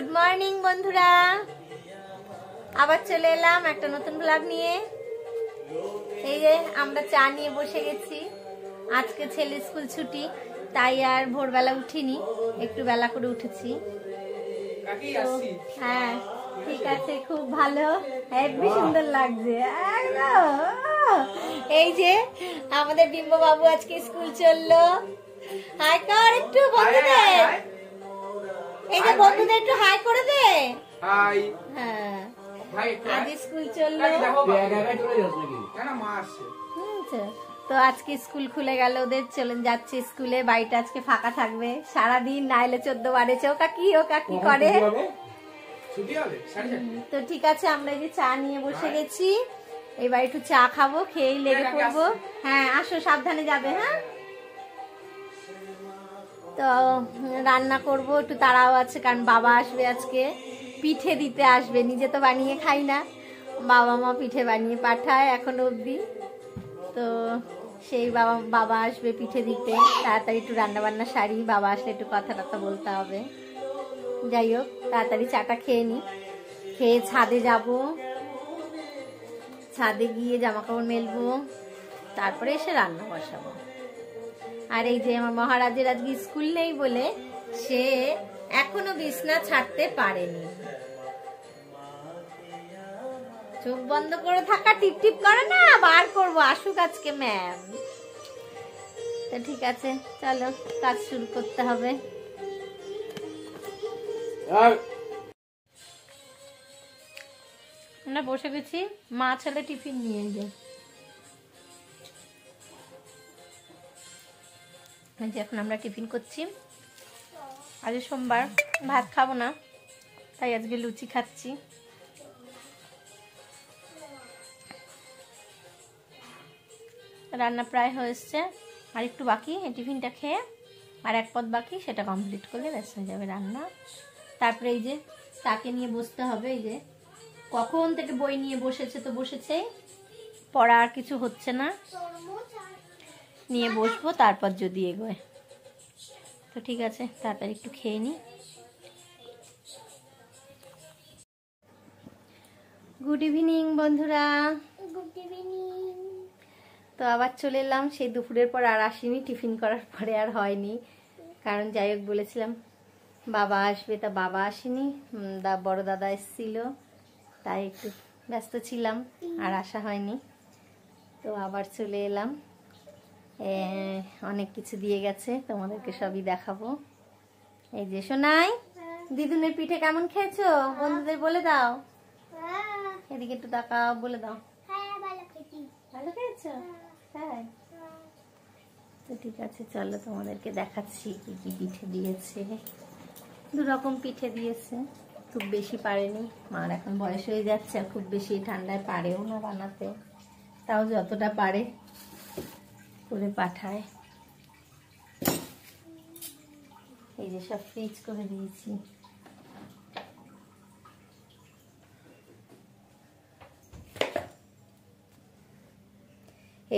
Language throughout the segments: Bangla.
গুড মর্নিং বন্ধুরা, আবার চলে এলাম একটা নতুন ব্লগ নিয়ে। এই যে আমরা চা নিয়ে বসে গেছি। আজকে ছেলে স্কুল ছুটি, তাই আর ভোরবেলা উঠিনি, একটু বেলা করে উঠেছি। হ্যাঁ ঠিক আছে, খুব ভালো, হেবি সুন্দর লাগছে। এই যে আমাদের বিম্ব বাবু আজকে স্কুল চললো। হাই কর একটু বন্ধুদের, এই যে বন্ধুদের একটু হাই করে দে। হাই। হ্যাঁ আজ স্কুল চললো তো আজকে স্কুল খুলে গেল ওদের, চলে যাচ্ছে স্কুলে। বাড়িটা আজকে ফাঁকা থাকবে সারাদিন, নাইলে 14 বারেছে। ও কাকি করে তো ঠিক আছে। আমরা এই যে চা নিয়ে বসে গেছি, এবার একটু চা খাবো, খেয়েই লেগে পড়বো। হ্যাঁ আসো, সাবধানে যাবে। হ্যাঁ তো রান্না করব, একটু তাড়াও আছে, কারণ বাবা আসবে আজকে, পিঠে দিতে আসবে। নিজে তো বানিয়ে খাই না, বাবা মা পিঠে বানিয়ে পাঠায় এখনো অবধি। তো সেই বাবা আসবে পিঠে দিতে, তাড়াতাড়ি একটু রান্না বান্না সারি, বাবা আসলে একটু কথা বলতে হবে। যাই হোক, তাড়াতাড়ি চাটা খেয়ে নি, খেয়ে ছাদে যাব, ছাদে গিয়ে জামা কাপড় মেলবো, তারপরে এসে রান্না বসাবো। আর এই যে আমার মহারাজের আজকে স্কুল নেই বলে সে এখনো বিছনা ছাড়তে পারেনি। চোখ বন্ধ করে থাকা, টিপ টিপ করে না, বার করবো, আসুক আজকে ম্যাম। তো ঠিক আছে, চলো কাজ শুরু করতে হবে। আমরা বসে গেছি, মা ছেলে টিফিন নিয়ে যায়। এখন আমরা টিফিন করছি। আজ সোমবার, ভাত খাবো না, তাই আজকে লুচি খাচ্ছি। রান্না প্রায় হয়েছে, আর একটু বাকি, এই টিফিনটা খেয়ে আর এক পদ বাকি, সেটা কমপ্লিট করলে ব্যাস হয়ে যাবে রান্না। তারপরে এই যে তাকে নিয়ে বসতে হবে। এই যে কখন থেকে বই নিয়ে বসেছে, তো বসেছেই, পড়া আর কিছু হচ্ছে না, নিয়ে বসবো, তারপর যদি এগোয়। তো ঠিক আছে, তাড়াতাড়ি একটু খেয়ে নিই। গুড ইভিনিং বন্ধুরা। Good evening. তো আবার চলে এলাম, সেই দুপুরের পর আর আসিনি, টিফিন করার পরে আর হয়নি, কারণ যাই হোক বলেছিলাম বাবা আসবে, তা বাবা আসেনি, বড় দাদা এসেছিল, তাই একটু ব্যস্ত ছিলাম, আর আসা হয়নি। তো আবার চলে এলাম, অনেক কিছু দিয়ে গেছে, তোমাদেরকে সবই দেখাবো। এই যে শোনাই, দিদুনের পিঠে কেমন খেয়েছো বন্ধুদের বলে দাও। এদিকে একটু তাকাও, বলে দাও। ভালো খেয়েছো? হ্যাঁ তো ঠিক আছে, চলো তোমাদেরকে দেখাচ্ছি কি কি পিঠে দিয়েছে। 2 রকম পিঠে দিয়েছে, খুব বেশি পারেনি, মার এখন বয়স হয়ে যাচ্ছে, আর খুব বেশি ঠান্ডায় পারেও না বানাতে, তাও যতটা পারে করে পাঠায়। এই যে সব ফ্রিজ করে দিয়েছি।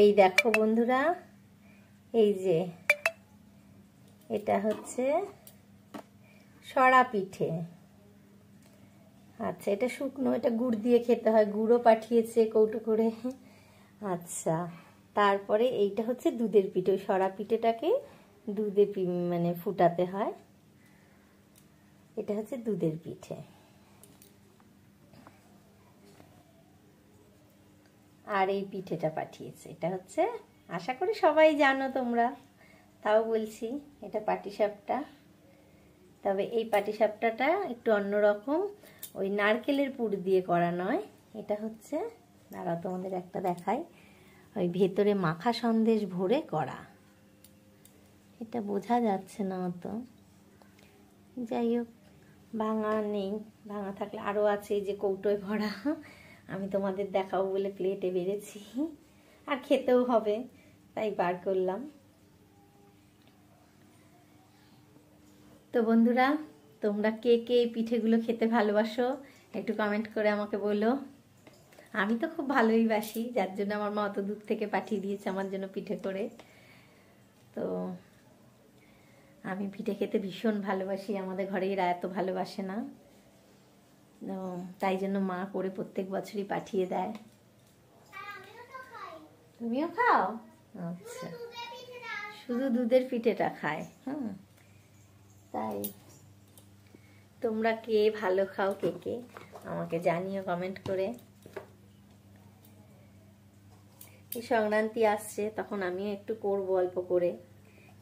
এই দেখো বন্ধুরা, এই যে এটা হচ্ছে সরা পিঠে। আচ্ছা এটা শুকনো, এটা গুড় দিয়ে খেতে হয়, গুড়ও পাঠিয়েছে কৌটো করে। আচ্ছা তারপরে এইটা হচ্ছে দুধের পিঠে, ওই সরা পিঠেটাকে দুধে মানে ফুটাতে হয়, এটা হচ্ছে দুধের পিঠে। আর এই পিঠেটা পাঠিয়েছে, এটা হচ্ছে, আশা করি সবাই জানো তোমরা, তাও বলছি, এটা পাটিসাপটা। তবে এই পাটিসাপটাটা একটু অন্যরকম, ওই নারকেলের পুর দিয়ে করা নয়, এটা হচ্ছে, দাঁড়াও তোমাদের একটা দেখাই, ওই ভেতরে মাখা সন্দেশ ভরে করা। এটা বোঝা যাচ্ছে না অত, যাই হোক, ভাঙা নেই, ভাঙা থাকলে আরও আছে, এই যে কৌটোয় ভরা, আমি তোমাদের দেখাবো বলে প্লেটে বেড়েছি, আর খেতেও হবে তাই বার করলাম। তো বন্ধুরা, তোমরা কে কে এই পিঠেগুলো খেতে ভালোবাসো একটু কমেন্ট করে আমাকে বলো। আমি তো খুব ভালোই বাসি, যার জন্য আমার মা অত দূর থেকে পাঠিয়ে দিয়েছে আমার জন্য পিঠে করে। তো আমি পিঠে খেতে ভীষণ ভালোবাসি, আমাদের ঘরে এরা এত ভালোবাসে না, তো তাই জন্য মা করে প্রত্যেক বছরই পাঠিয়ে দেয়। তুমিও খাও? আচ্ছা, শুধু দুধের পিঠেটা খায়। তাই তোমরা কে ভালো খাও, কে কে আমাকে জানিও কমেন্ট করে। এই সংক্রান্তি আসছে, তখন আমিও একটু করব অল্প করে।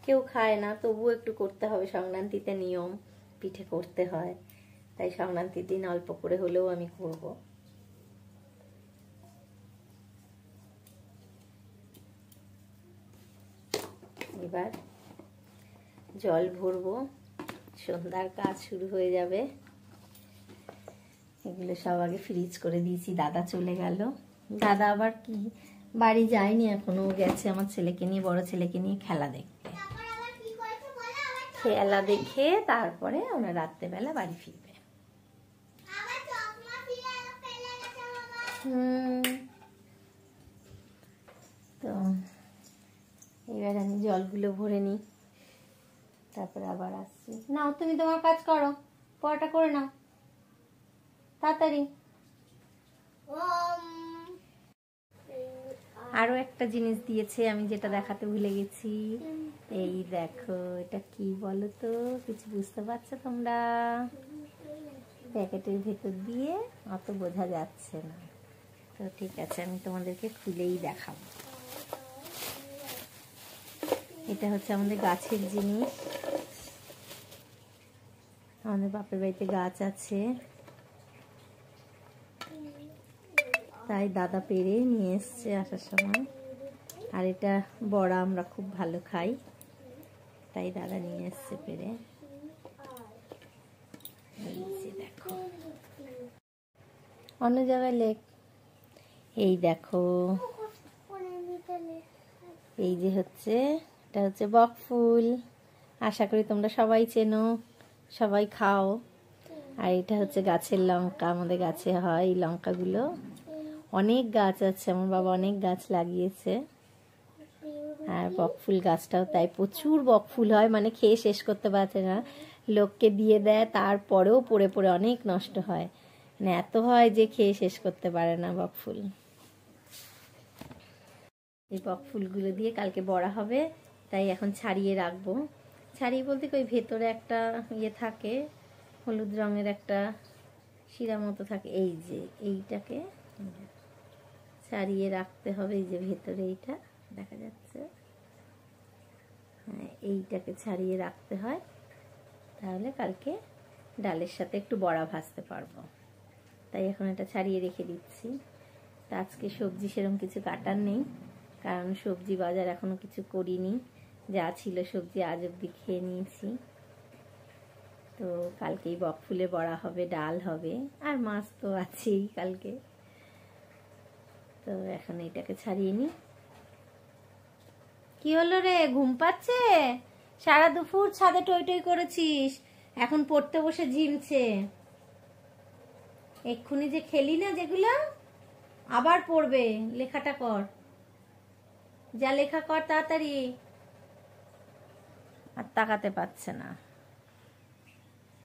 কেউ খায় না, তবুও একটু করতে হবে, সংক্রান্তিতে নিয়ম, পিঠে করতে হয়। তাই সংক্রান্তির দিন অল্প করে হলেও আমি করব। এবার জল ভরবো, সন্ধ্যার কাজ শুরু হয়ে যাবে। এগুলো সব আগে ফ্রিজ করে দিয়েছি, দাদা চলে গেল। দাদা আবার কি বাড়ি যায়নি এখনো, গেছে আমার ছেলেকে নিয়ে, বড় ছেলেকে নিয়ে খেলা দেখতে। খেলা দেখে তারপরে ওরা রাত্রেবেলা বাড়ি ফিরবে। তো এবার আমি জলগুলো ভরে নিই, তারপরে আবার আসছি। নাও তুমি তোমার কাজ করো, পড়াটা করে নাও তাড়াতাড়ি। আরো একটা জিনিস দিয়েছে, আমি যেটা দেখাতে ভুলে গেছি। এই দেখো, এটা কি বলো তো? কিছু বুঝতে পারছো তোমরা? প্যাকেটের ভেতর দিয়ে অত বোঝা যাচ্ছে না, তো ঠিক আছে আমি তোমাদেরকে খুলেই দেখাবো। এটা হচ্ছে আমাদের গাছের জিনিস। আমাদের বাপের বাড়িতে গাছ আছে, তাই দাদা পেরে নিয়ে এসছে আসার সময়। আর এটা বড়া আমরা খুব ভালো খাই, তাই দাদা নিয়ে এসছে পেরে। এই যে দেখো, অন্য জায়গায় লেখ। এই দেখো, এই যে হচ্ছে, এটা হচ্ছে বকফুল। আশা করি তোমরা সবাই চেনো, সবাই খাও। আর এটা হচ্ছে গাছের লঙ্কা, আমাদের গাছে হয় এই লঙ্কাগুলো। অনেক গাছ আছে, আমার বাবা অনেক গাছ লাগিয়েছে। আর বকফুল গাছটাও তাই, প্রচুর বকফুল হয়, মানে খেয়ে শেষ করতে পারছে না, লোককে দিয়ে দেয়, তারপরেও পড়ে পড়ে অনেক নষ্ট হয়। মানে এত হয় যে খেয়ে শেষ করতে পারে না বকফুল। এই বকফুলগুলো দিয়ে কালকে বড়া হবে, তাই এখন ছাড়িয়ে রাখবো। ছাড়িয়ে বলতে ওই ভেতরে একটা ইয়ে থাকে, হলুদ রঙের একটা শিরা মতো থাকে, এই যে এইটাকে ছাড়িয়ে রাখতে হবে। এই যে ভেতরে এইটা দেখা যাচ্ছে, হ্যাঁ এইটাকে ছাড়িয়ে রাখতে হয়, তাহলে কালকে ডালের সাথে একটু বড়া ভাজতে পারবো। তাই এখন এটা ছাড়িয়ে রেখে দিচ্ছি। তা আজকে সবজি সেরকম কিছু কাটার নেই, কারণ সবজি বাজার এখনো কিছু করিনি, যা ছিল সবজি আজ অব্দি খেয়ে নিয়েছি। তো কালকেই বকফুলে বড়া হবে, ডাল হবে, আর মাছ তো আছেই কালকে। তো এখন এইটাকে ছাড়িয়ে নি। কি হলো রে, ঘুম পাচ্ছে? সারা দুপুর ছাদে টই টই করেছিস, এখন পড়তে বসে ঝিমছে। এক্ষুনি যে খেলি না যেগুলো, আবার পড়বে। লেখাটা কর, যা লেখা কর তাড়াতাড়ি। আর তাকাতে পারছে না।